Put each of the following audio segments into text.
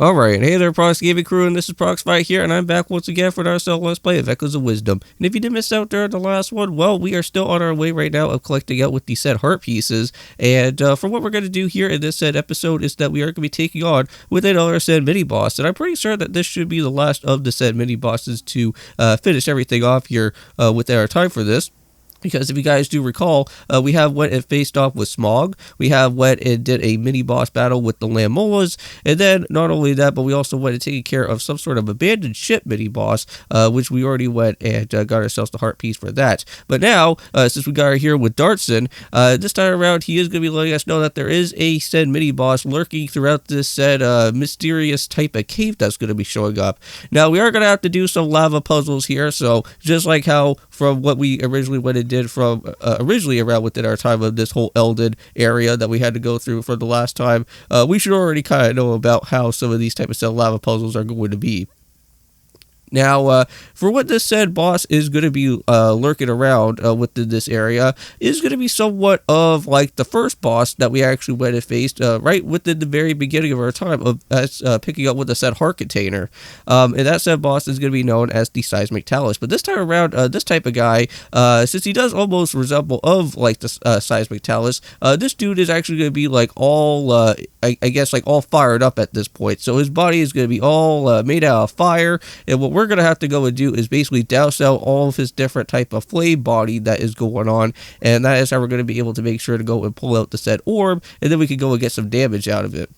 Alright, hey there Prox Gaming Crew, and this is Proxify here, and I'm back once again for our Let's Play of Echoes of Wisdom. And if you did miss out during the last one, well, we are still on our way right now of collecting out with the said heart pieces, and for what we're going to do here in this said episode is that we are going to be taking on with another said mini-boss, and I'm pretty sure that this should be the last of the said mini-bosses to finish everything off here within our time for this. Because if you guys do recall, we have went and faced off with Smog, we have went and did a mini-boss battle with the Lamolas, and then not only that, but we also went and taken care of some sort of abandoned ship mini-boss, which we already went and got ourselves the heart piece for that. But now, since we got her here with Dartson, this time around he is going to be letting us know that there is a said mini-boss lurking throughout this said mysterious type of cave that's going to be showing up. Now, we are going to have to do some lava puzzles here, so just like how from what we originally went and did from originally around within our time of this whole Eldin area that we had to go through for the last time, we should already kind of know about how some of these type of lava puzzles are going to be. Now, for what this said boss is going to be lurking around within this area is going to be somewhat of like the first boss that we actually went and faced right within the very beginning of our time of us picking up with the said heart container. And that said boss is going to be known as the Seismic Talus. But this time around, this type of guy, since he does almost resemble of like the Seismic Talus, this dude is actually going to be like all, I guess like all fired up at this point. So his body is going to be all made out of fire, and what we're going to have to go and do is basically douse out all of his different type of flame body that is going on, and that is how we're going to be able to make sure to go and pull out the said orb, and then we can go and get some damage out of it.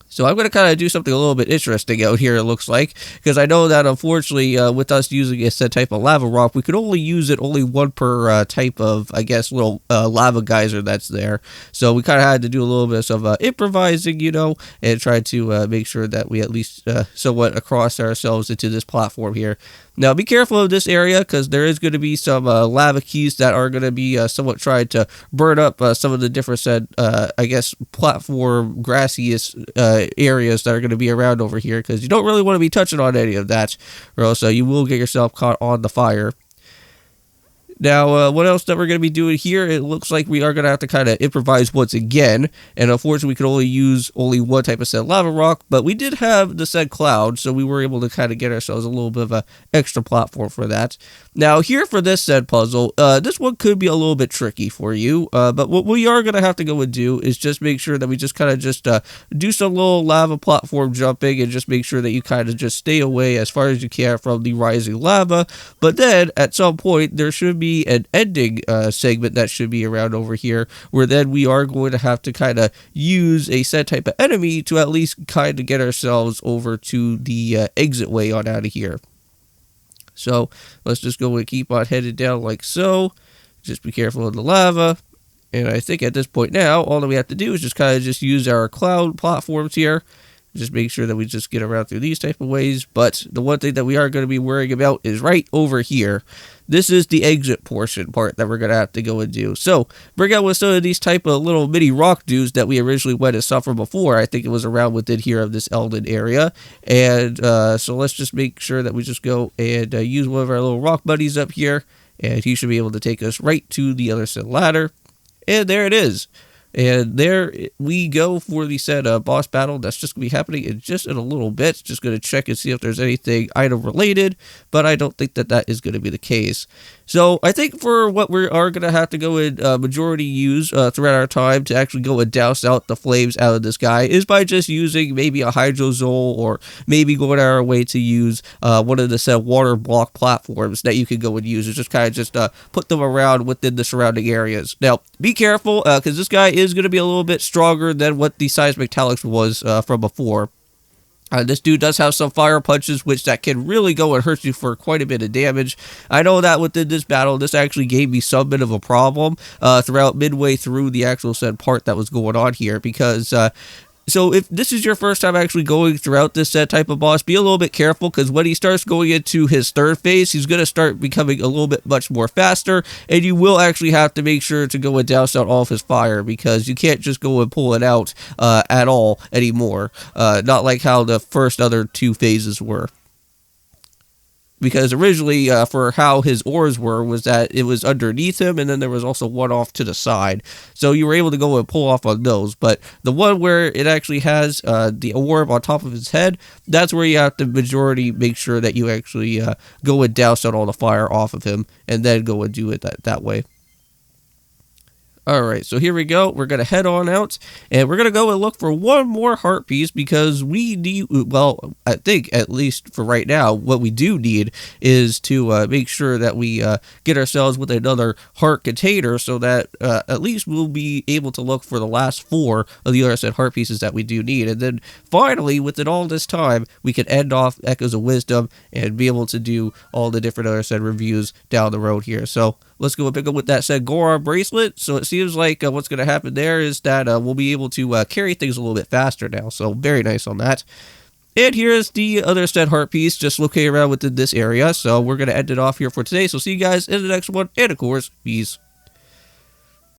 So I'm going to kind of do something a little bit interesting out here, it looks like, because I know that unfortunately with us using a said type of lava rock, we could only use it only one per type of, I guess, little lava geyser that's there. So we kind of had to do a little bit of improvising, you know, and try to make sure that we at least somewhat across ourselves into this platform here. Now, be careful of this area, because there is going to be some lava keys that are going to be somewhat trying to burn up some of the different said, I guess, platform grassiest areas that are going to be around over here, because you don't really want to be touching on any of that, or else you will get yourself caught on the fire. Now, what else that we're going to be doing here, it looks like we are going to have to kind of improvise once again, and unfortunately we could only use only one type of said lava rock, but we did have the said cloud, so we were able to kind of get ourselves a little bit of an extra platform for that. Now, here for this said puzzle, this one could be a little bit tricky for you, but what we are going to have to go and do is just make sure that we just kind of just do some little lava platform jumping, and just make sure that you kind of just stay away as far as you can from the rising lava, but then at some point there should be an ending segment that should be around over here, where then we are going to have to kind of use a set type of enemy to at least kind of get ourselves over to the exit way on out of here. So let's just go and keep on headed down like so. Just be careful of the lava. And I think at this point now, all that we have to do is just kind of just use our cloud platforms here. Just make sure that we just get around through these type of ways. But the one thing that we are going to be worrying about is right over here. This is the exit portion part that we're going to have to go and do. So, bring out with some of these type of little mini rock dudes that we originally went and suffered before. I think it was around within here of this Eldin area. And so let's just make sure that we just go and use one of our little rock buddies up here. And he should be able to take us right to the other said ladder. And there it is. And there we go for the said boss battle. That's just going to be happening in just in a little bit. Just going to check and see if there's anything item related, but I don't think that that is going to be the case. So I think for what we are going to have to go and majority use throughout our time to actually go and douse out the flames out of this guy is by just using maybe a hydrozole, or maybe going our way to use one of the said water block platforms that you can go and use. It's just kind of just put them around within the surrounding areas. Now, be careful, because this guy is going to be a little bit stronger than what the Seismic Talus was from before. This dude does have some fire punches, which that can really go and hurt you for quite a bit of damage. I know that within this battle, this actually gave me some bit of a problem throughout midway through the actual said part that was going on here, because so if this is your first time actually going throughout this set type of boss, be a little bit careful, because when he starts going into his third phase, he's going to start becoming a little bit much more faster, and you will actually have to make sure to go and douse out all of his fire, because you can't just go and pull it out at all anymore, not like how the first other two phases were. because originally for how his ores were was that it was underneath him, and then there was also one off to the side, so you were able to go and pull off on those. But the one where it actually has the orb on top of his head, that's where you have to majority make sure that you actually go and douse out all the fire off of him, and then go and do it that way. Alright, so here we go. We're going to head on out, and we're going to go and look for one more heart piece, because we need, well, I think, at least for right now, what we do need is to make sure that we get ourselves with another heart container, so that at least we'll be able to look for the last 4 of the other said heart pieces that we do need. And then, finally, within all this time, we can end off Echoes of Wisdom, and be able to do all the different other said reviews down the road here. So, let's go and pick up with that said Goron bracelet. So it seems like what's going to happen there is that we'll be able to carry things a little bit faster now. So very nice on that. And here's the other said heart piece just located around within this area. So we're going to end it off here for today. So see you guys in the next one. And of course, peace.